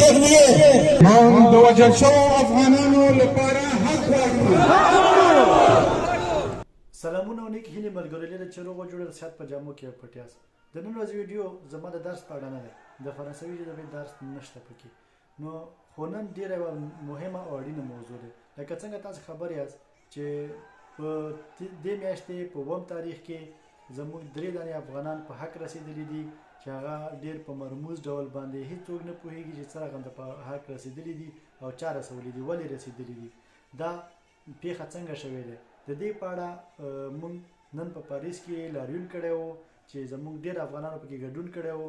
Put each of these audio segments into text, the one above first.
ذهنیه موږ د وژل شوو افغانانو لپاره حق غواړو. سلامونه او نیک هیلې ملګرو لیدل چې روغ جوړ صحت په جامو کې پټ یاست. د نن ورځې ویډیو زما د درس په اړه نه ده، د فرانسوي ژبې درس نشته پکې، نو خو نن ډېره یوه مهمه او اړینه موضوع ده. لکه څنګه تاسو خبر یاست چې په دې میاشتې په 9 تاریخ کې زموږ 3 دانې افغانان په حق رسېدلي دي چې هغه ډېر په مرموز ډول باندې هیڅوک نه پوهېږي چې څه رقم په حق رسېدلي دي او چا رسولي دي، ولې رسېدلي دي، دا پیښه څنګه شوې ده. د دې په اړه موږ نن په پاریس کې لاریون کړی و چې زموږ ډېر افغانانو پکې ګډون کړی و.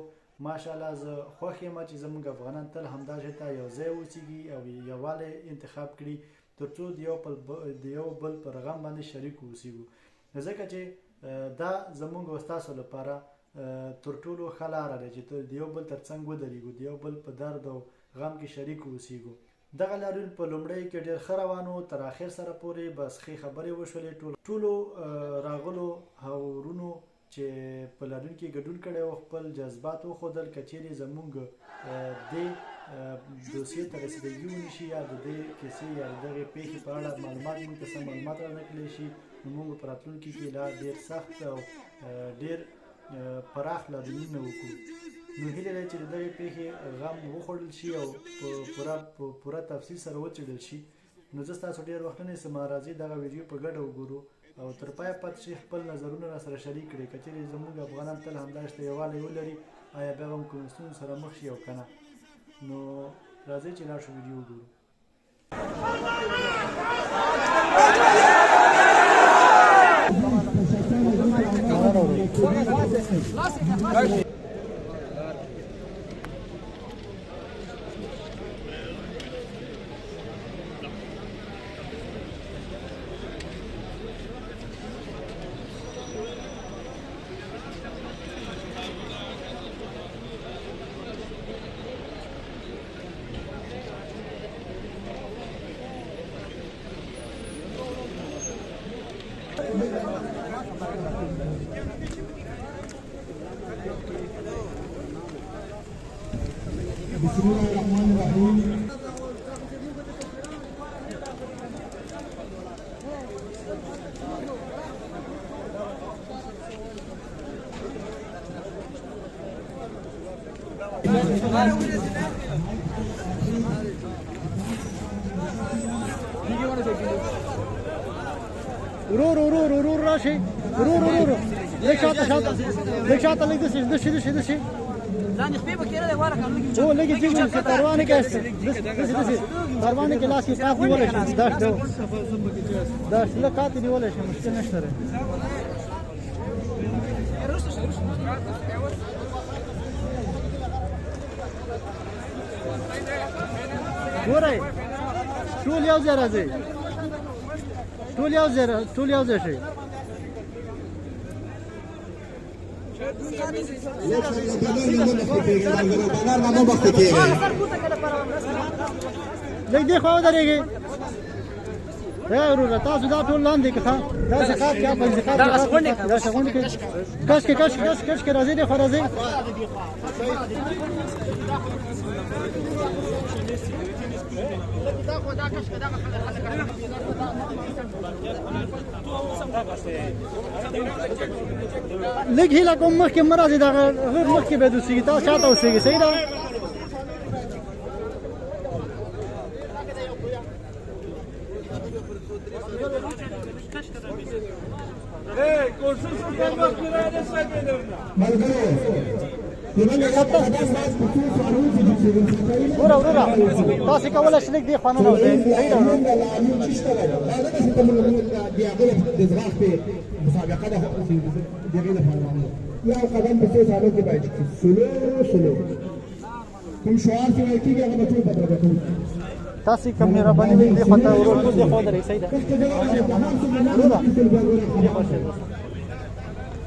ماشاءالله زه خوښ یم چې زموږ افغانان تل همدا ځای ته یو ځای اوسېږي او یووالی انتخاب کړي تر څو د یو بل په رغم باندې شریک اوسېږو، ځکه چې دا زموږ او ستاسو لپاره تر ټولو ښه لاره ده چې د یو بل تر څنګ ودرېږو، د یو بل په درد او غم کې شریک اوسېږو. دغه لاریون په لومړیو کې ډېر ښه روان و، تر اخر سره پورې بس ښې خبرې وشولې. ټولو راغلو هورونو چې په لاریون کې ګډون کړی و خپل جذبات وښودل. که چیرې زموږ دې دوسیې ته رسېدګي ونشي یا د دې کیسې یا د دغې پیښې په اړه معلومات موږ ته سم معلومات رانکړلی شي، نو موږ په راتلونکي کې لا ډېر سخت او ډېر پراخ لاریونونه وکړو. نو هیله ده چې د دغې پیښې غم وخوړل شي او په پوره تفصیل سره وڅېړل شي. نو زه ستاسو ډېر وخت نه نیسم، راځئ دغه ویډیو په ګډه وګورو او تر پایه پاتې شئ، خپل نظرونه راسره شریک کړئ. که چیرې زموږ افغانان تل همداشته یووالی ولري، آیا بیا به هم کومو ستونزو سره مخ شي او که نه. نو راځئ چې لاړ شو ویډیو وګورو. بسم الله الرحمن الرحيم. ورور راشي، ورور ليك شاطه ليك دشي لا نخبي بكيره ولا كان هو لقي تجيب ترواني كاس دس ترواني كلاس يقاف ولا شيء داش لا قاتل ولا شيء مشكله نشتري ورای ټول یو ځای راځي، ټول یو ځای شي. لږ دې خوا ودرېږئ. وروره تاسو دا ټول لاندې که داسې کار کې په انتخاب داسې غونډې کې کش کې راځئ، دې خوا راځئ. لږ هیله کوم مخکې مه راځئ، دغه غیر مخکې باید اوسېږي، تاسو شاته اوسېږئ. صحیح ده؟ وروره تاسې کولی شئ لږ دې خوا ننوځئ. صحیح ده؟ مسابقه ده دغه لپاره یو قدم په څو سالو کې باید سلو کوم شعار چې وایي کېږي هغه به ټول بدرګه کوو. تاسې که مهرباني وکړئ دې خوا ته ورور ټول دې خوا ودرئ. صحیح ده؟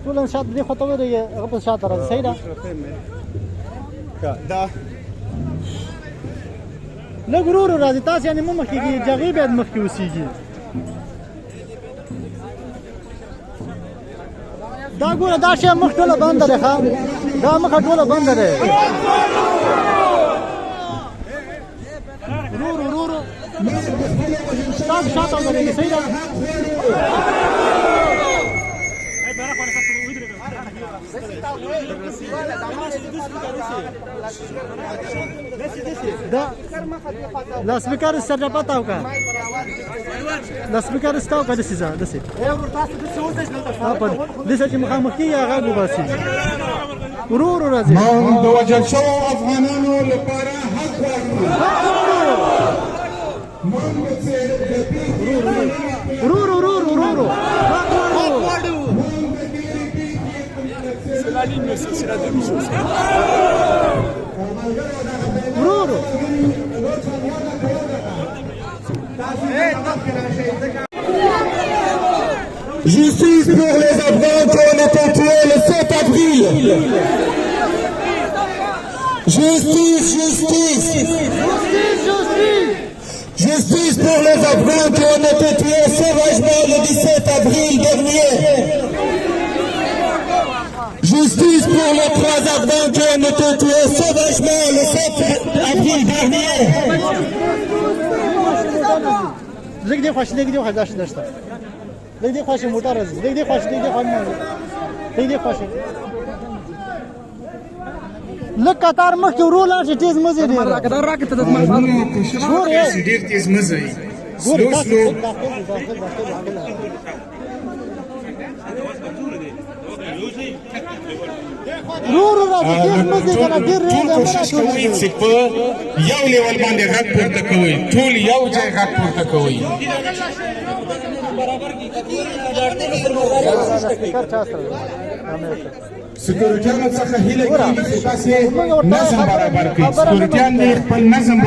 ټول شاته دې خوا ته ودرئ، هغه په شاته راځي. صحیح ده؟ لږ ورو راځي، تاسې یعنې مه مخکې کېږئ، جغې باید مخکې اوسېږي. دا ګوره دا شی مخ ټوله بنده ده، دا مخه ټوله بنده ده. صحیح ده دا لاسپیکر سره پتاو کا لاسپیکر ستاو کا دسی ځه دسی دسی چې مخامخ کیږي هغه وباسي ورور راځي موږ د وژل شوو افغانانو لپاره حق غواړو موږ چې د پیښې ورور Justice pour les Afghans qui ont été tués le 7 avril. Justice pour les Afghans qui ont été tués sauvagement le 17 avril dernier. Justice pour les 3 Afghans qui ont été tués sauvagement le 7 avril dernier. لږ دی خوښ داشت نشته لږ دی خوښ موټر راځي لږ دی خوښ لږ قطار مخکې ورو لاړ شي تیز مزه ډېر قطار راکړه ته ډېر تیز مزه وي چې په یو لیول باندې غږ پورته کوئ ټول یو ځای غږ پورته کوئ سکیورټیانو څخه هیله کېږي چې تاسې نظم برابر کړئ سکیورټیان دې خپل نظم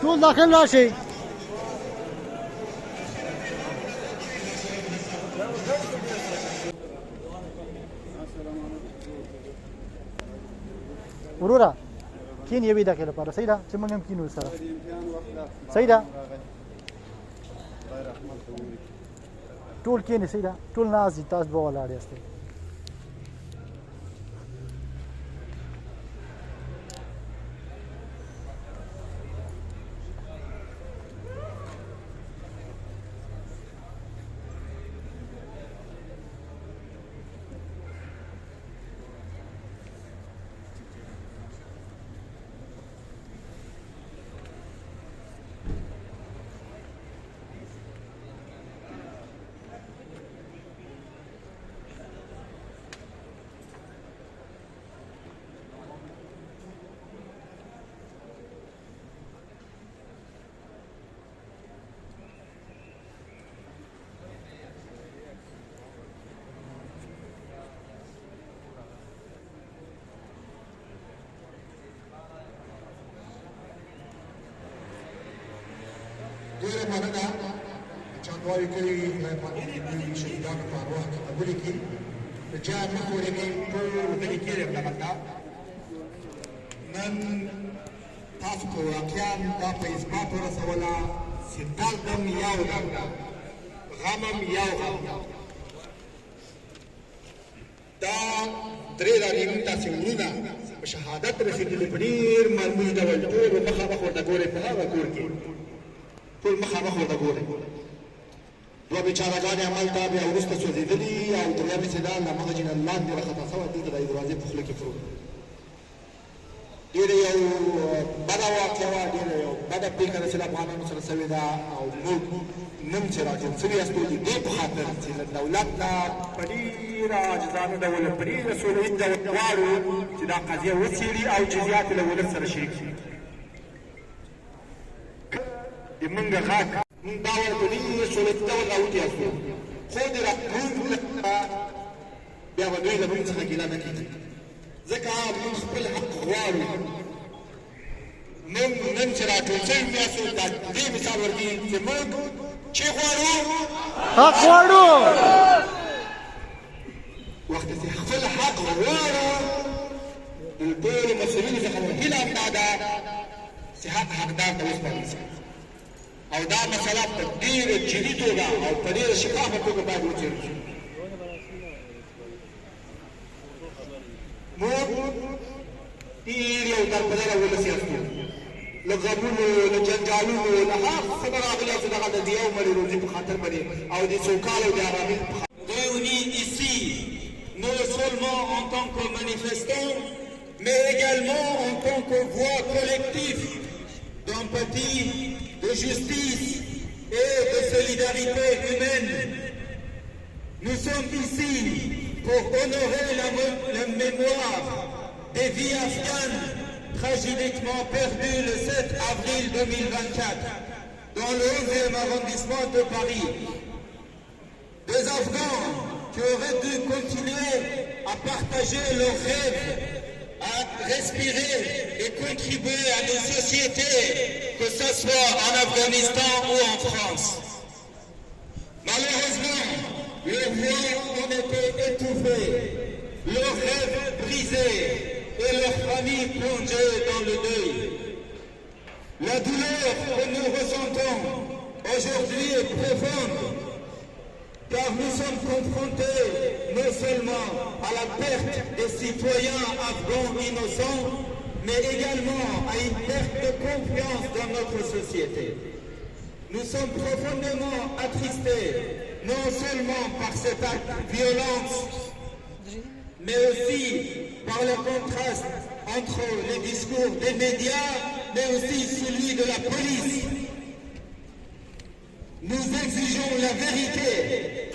ټول داخل راشي وروره کین یوې دقیقې لپاره صحیح ده چې موږ هم کینو سره صحیح ده ټول کینې صحیح ده ټول ناست دي تاسو دوه ولاړ یاستئ ډېره مننه چاندوالي کوي شهیدانو په ارواح کې خبرې کړي د چا مخ ورېږي ټول غلي کېږي همدغلته نن تاسو ته واقعا دا په اثبات ورسوله چې درد هم یو ده غم هم یو غم دا درې رانیمو تاسې وروڼه په شهادت رسېدلي په ډېر معلومي ډول ټول مخامخ ورته ګورئ په هغه کور کې ټول مخامخ ورته ګورئ دوه بیچارهګانې هملته بیا وروسته سوځېدلي او دریمې چې دا له مغه جینه لاندې راخطا شوی دلته د دروازې په خوله کې پروت ډېره یو بده واقعه وه ډېره یو بده پرېکړه چې د افغانانو سره شوې ده او موږ نن چې راجم شوي یاستو د دې په خاطر چې له دولت نه په ډېره عاجزانه ډول په ډېره سوله ییز ډول غواړو چې دا قضیه وڅېړي او جزیات یې له ولس سره شریک شي د موږ غږ موږ دا وایو په ډېر سوله ییز ډول راوتیاستو خو د راتلونکي لپاره بیا به دوی له موږ څخه ګیله نه کېږي ځکه موږ خپل حق غواړو موږ نن چې راټول شوي یاستو دا دې مثال ورکوي چې موږ چې غواړو حق غواړو وخت چې خپل حق غواړو د ټولو مسؤلینو څخه مو هیله همدا ده چې حق حقدار ته وسپارل شي او دا مسله په ډېره جدي توګه او په ډېره شفافه توګه باید وڅېړل شي موږ ډېر یو درپدره ولس یاستو له غمونو له جنجالونو له هر څه نه راغلي چې دغه د دې یو مړي روزي په خاطر باندې او د سوکاله او د ارامۍ په خاطر réunis ici non seulement en tant que manifestants mais également en tant que voix collective d'empathie, de justice et de solidarité humaine. Nous sommes ici pour honorer la mémoire des vies afghanes tragiquement perdues le 7 avril 2024 dans le 11e arrondissement de Paris. Des Afghans qui auraient dû continuer à partager leurs rêves, à respirer et contribuer à nos sociétés, que ce soit en Afghanistan ou en France. Malheureusement, leurs voix ont été étouffées, leurs rêves brisés et leurs familles plongées dans le deuil. La douleur que nous ressentons aujourd'hui est profonde, car nous sommes confrontés non seulement à la perte des citoyens afghans innocents, mais également à une perte de confiance dans notre société. Nous sommes profondément attristés, non seulement par cet acte de violence, mais aussi par le contraste entre les discours des médias, mais aussi celui de la police. Nous exigeons la vérité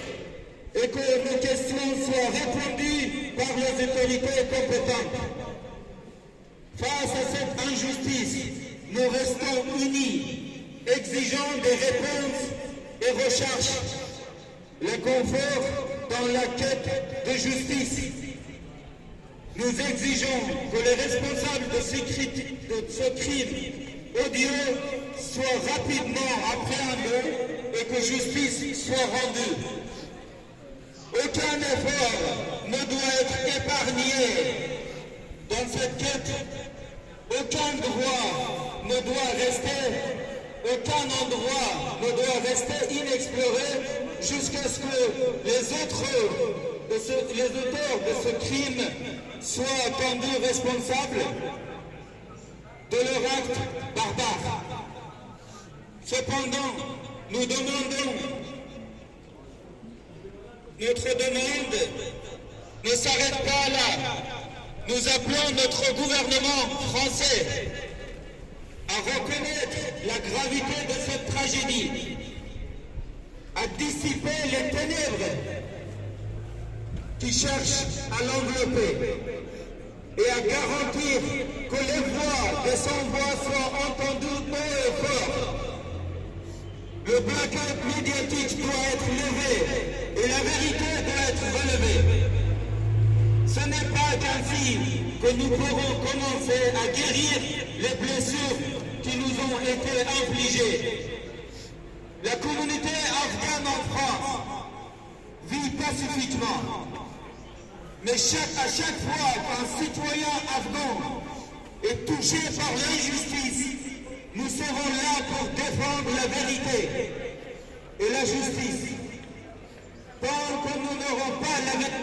et que nos questions soient répondues par les autorités compétentes. Face à cette injustice, nous restons unis, exigeant des réponses et recherchant le confort dans la quête de justice. Nous exigeons que les responsables de ce crime odieux soient rapidement appréhendés et que justice soit rendue. Aucun effort ne doit être épargné dans cette quête. Aucun droit ne doit rester, aucun endroit ne doit rester inexploré jusqu'à ce que les auteurs de ce crime soient tendus responsables de leur acte barbare. Cependant, nous demandons, notre demande ne s'arrête pas là. Nous appelons notre gouvernement français à reconnaître la gravité de cette tragédie, à dissiper les ténèbres qui cherchent à l'envelopper et à garantir que les voix des sans-voix soient entendues haut et fort. Le blackout médiatique doit être levé et la vérité doit être relevée. Ce n'est pas ainsi que nous pourrons commencer à guérir les blessures qui nous ont été infligées. La communauté afghane en France vit pacifiquement. Mais à chaque fois qu'un citoyen afghan est touché par l'injustice, nous serons là pour défendre la vérité et la justice. Tant que nous n'aurons pas la vérité,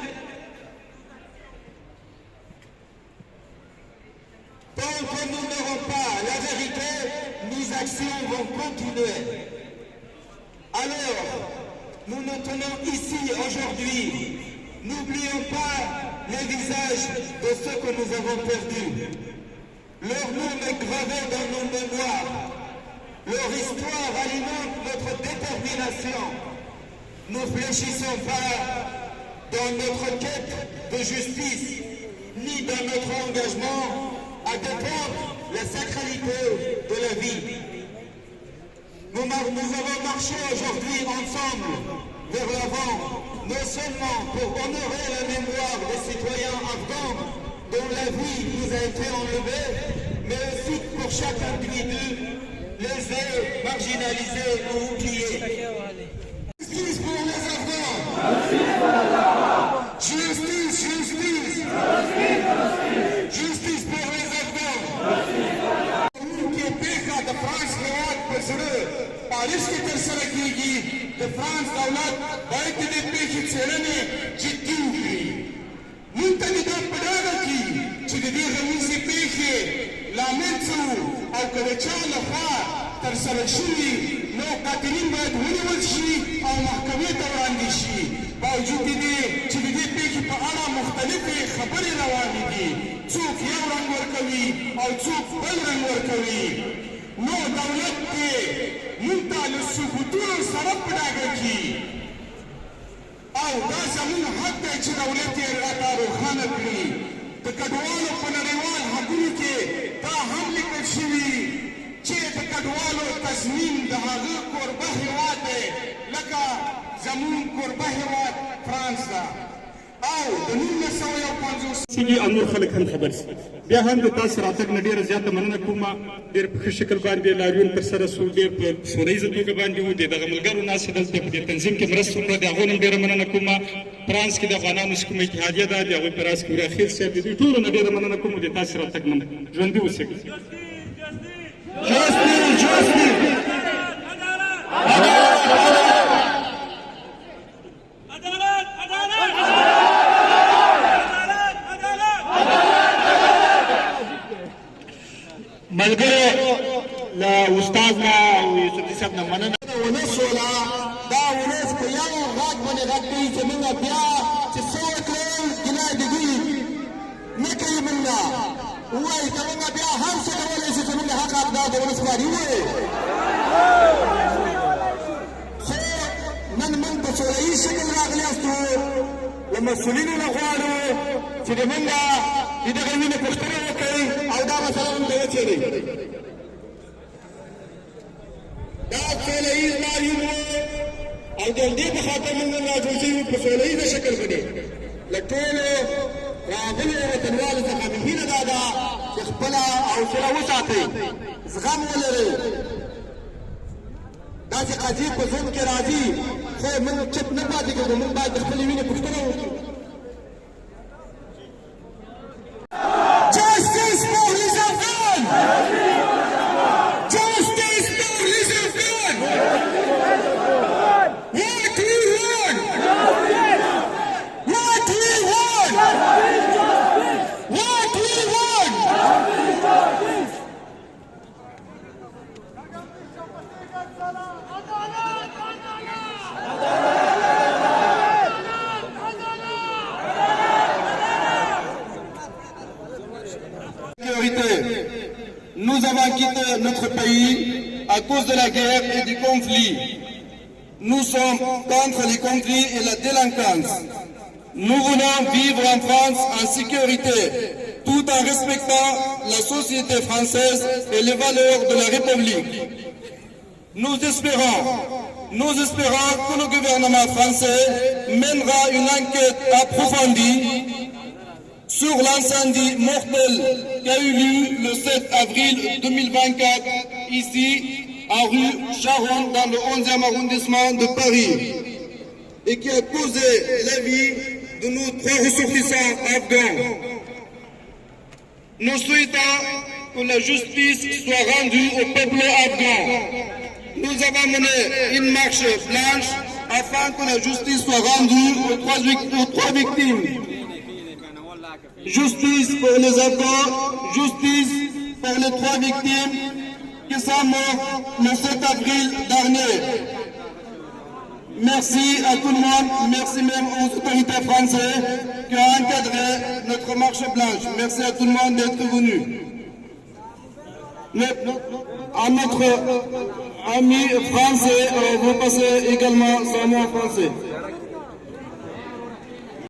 nos actions vont continuer. Alors, nous nous tenons ici aujourd'hui. N'oublions pas les visages de ceux que nous avons perdus. Leur nom est gravé dans nos mémoires. Leur histoire alimente notre détermination. Ne fléchissons pas dans notre quête de justice, ni dans notre engagement à défendre la sacralité de la vie. Nous avons marché aujourd'hui ensemble vers l'avant, non seulement pour honorer la mémoire des citoyens afghans dont la vie nous a été enlevée, mais aussi pour chaque individu lésé, marginalisé ou oublié. Justice pour les Afghans! Justice, justice! Justice pour les Afghans! د فرانس هیواد په زړه پاریس کې ترسره کیږي د فرانس دولت باید د دې پیښې څېړنې جدي وکړي موږ ته دې دا په ډاګه کړي چې د دې غمیزې پیښې لامل څه و او که د چا لخوا ترسره شوي نو قاتلین باید ونیول شي او محکمې ته وړاندې شي باوجود د دې چې د دې پیښې په اړه مختلفې خبرې روانې دي څوک یو رنګ ورکوي او څوک بل رنګ ورکوي نو دولت دې موږ ته له ثبوتونو سره په ډاګه کړي او دا زموږ حق دی چې دولت یې راته روښانه کړي د کډوالو په نړیوال حقونو کې دا هم لیکل شوي چې د کډوالو تضمین د هغه کوربه هېواد دی لکه زموږ کوربه هېواد فرانس ده او د 1950 او نور خلک هم خبر شي بیا هم د تاسو راتګ نه ډېره زیاته مننه کوم ډېر په ښه شکل باندې لاریون پر سره سو ډېر په سوله ییزه توګه باندې و د دغه ملګرو ناستې دلته په دې تنظیم کې مرسته وکړه د هغو نه هم ډېره مننه کوم فرانس کې د افغانانو چې کومه اتحادیه ده د هغوی په راس کې وراخیل صاحب د دوی ټولو نه ډېره مننه کوم د تاسو راتګ نه ژوندي اوسئ ملګرو له استاد نه او یوسفزي صاحب نه مننه ولس ولا دا ولس په یو غږ باندې غږ کوي چې موږ بیا چې څه وکړو ګناه د دوی نه کوي موږ ووایي که موږ بیا هر څه کولی شو چې موږ حق اقدار د ولس لپاره ووایو خو نن موږ په سوله ییز شکل راغلیاستو له مسؤلینو نه غواړو چې د موږ د دغه وینې پوښتنه وکړئ او دا مسله موږ ته وڅېړئ دا سوله ییز لاریون و او د همدې په خاطر موږ نن راجوړ شوي وو په سوله ییزه شکل باندې له ټولو راغلو وطنوالو څخه مې هیله دا ده چې خپله حوصله وساتئ زغم ولرئ داسې قضیې په ژوند کې راځي خو موږ چپ نه پاتې کېږو موږ باید د خپلې وینې پوښتنه وکړو Justice for les Afghans! Justice for les Afghans! What we want! What we want! What we want! Nous avons quitté notre pays à cause de la guerre et du conflit. Nous sommes contre les conflits et la délinquance. Nous voulons vivre en France en sécurité, tout en respectant la société française et les valeurs de la République. Nous espérons que le gouvernement français mènera une enquête approfondie sur l'incendie mortel qui a eu lieu le 7 avril 2024 ici à rue Charon dans le 11e arrondissement de Paris et qui a causé la vie de nos 3 ressortissants afghans. Nous souhaitons que la justice soit rendue au peuple afghan. Nous avons mené une marche blanche afin que la justice soit rendue aux 3 victimes. Justice pour les Afghans, justice pour les 3 victimes qui sont mortes le 7 avril dernier. Merci à tout le monde, merci même aux autorités françaises qui ont encadré notre marche blanche. Merci à tout le monde d'être venu. À notre ami français, vous passez également son mot français.